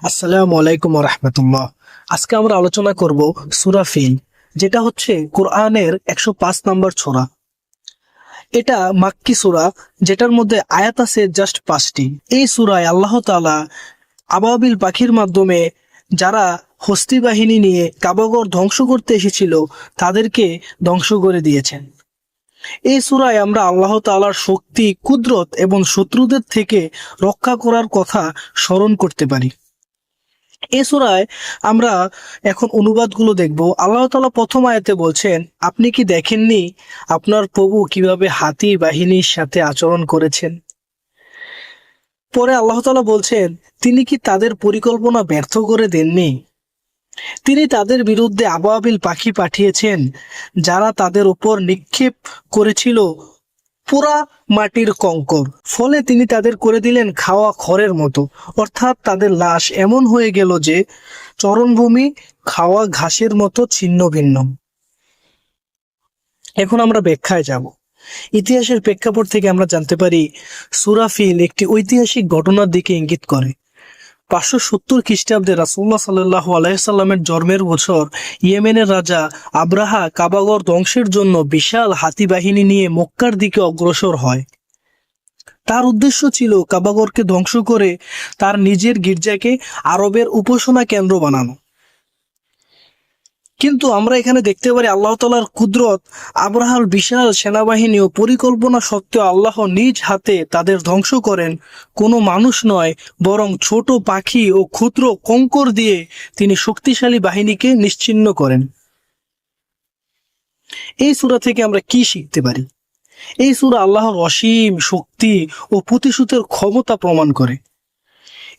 আসসালামু আলাইকুম রহমতুল্লাহ। আজকে আমরা আলোচনা করব সূরা ফিল, যেটা হচ্ছে কোরআনের 105 নম্বর সূরা। এটা মাক্কি সূরা, যেটার মধ্যে আয়াত আছে জাস্ট 5টি। এই সূরায় আল্লাহ তাআলা আবাবিল পাখির মাধ্যমে যারা হস্তি বাহিনী নিয়ে কাবাগর ধ্বংস করতে এসেছিল তাদেরকে ধ্বংস করে দিয়েছেন। এই সূরায় আমরা আল্লাহ তাআলার শক্তি, কুদরত এবং শত্রুদের থেকে রক্ষা করার কথা স্মরণ করতে পারি। এই সূরায় আমরা এখন অনুবাদগুলো দেখব। আল্লাহ তাআলা প্রথম আয়াতে বলছেন, আপনি কি দেখেননি আপনার প্রভু কিভাবে হাতি বাহিনীর সাথে আচরণ করেছেন? পরে আল্লাহ তাআলা বলছেন, তিনি কি তাদের পরিকল্পনা ব্যর্থ করে দেননি? তিনি তাদের বিরুদ্ধে আবাবিল পাখি পাঠিয়েছেন, যারা তাদের উপর নিক্ষেপ করেছিল পুরা মাটির কঙ্কর। ফলে তিনি তাদের করে দিলেন খাওয়া খড়ের মতো, অর্থাৎ তাদের লাশ এমন হয়ে গেল যে চরণভূমি খাওয়া ঘাসের মতো ছিন্ন ভিন্ন। এখন আমরা ব্যাখ্যায় যাব। ইতিহাসের প্রেক্ষাপট থেকে আমরা জানতে পারি সূরা ফিল একটি ঐতিহাসিক ঘটনার দিকে ইঙ্গিত করে। 570 খ্রিস্টাব্দে রাসূলুল্লাহ সাল্লাল্লাহু আলাইহি সাল্লামের জন্মের বছর ইয়েমেনের রাজা আব্রাহা কাবাগর ধ্বংসের জন্য বিশাল হাতি বাহিনী নিয়ে মক্কার দিকে অগ্রসর হয়। তার উদ্দেশ্য ছিল কাবাগরকে ধ্বংস করে তার নিজের গির্জাকে আরবের উপাসনা কেন্দ্র বানানো। কিন্তু আমরা এখানে দেখতে পারি আল্লাহ তাআলার কুদরত। আব্রাহার বিশাল সেনাবাহিনী ও পরিকল্পনা সত্ত্বেও আল্লাহ নিজ হাতে তাদের ধ্বংস করেন। কোনো মানুষ নয়, বরং ছোট পাখি ও ক্ষুদ্র কঙ্কর দিয়ে তিনি শক্তিশালী বাহিনীকে নিশ্চিহ্ন করেন। এই সূরা থেকে আমরা কি শিখতে পারি? এই সূরা আল্লাহর অসীম শক্তি ও প্রতিশোধের ক্ষমতা প্রমাণ করে।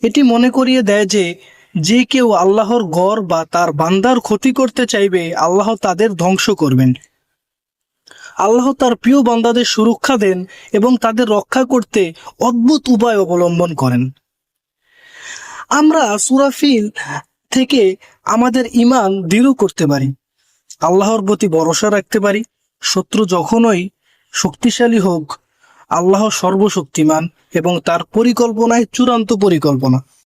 এটি মনে করিয়ে দেয় যে যে কেউ আল্লাহর গড় বা তার বান্দার ক্ষতি করতে চাইবে, আল্লাহ তাদের ধ্বংস করবেন। আল্লাহ তার প্রিয় বান্দাদের সুরক্ষা দেন এবং তাদের রক্ষা করতে অদ্ভুত উপায় অবলম্বন করেন। আমরা সূরা ফিল থেকে আমাদের ঈমান দৃঢ় করতে পারি, আল্লাহর প্রতি ভরসা রাখতে পারি। শত্রু যখনই শক্তিশালী হোক, আল্লাহ সর্বশক্তিমান এবং তার পরিকল্পনায় চূড়ান্ত পরিকল্পনা।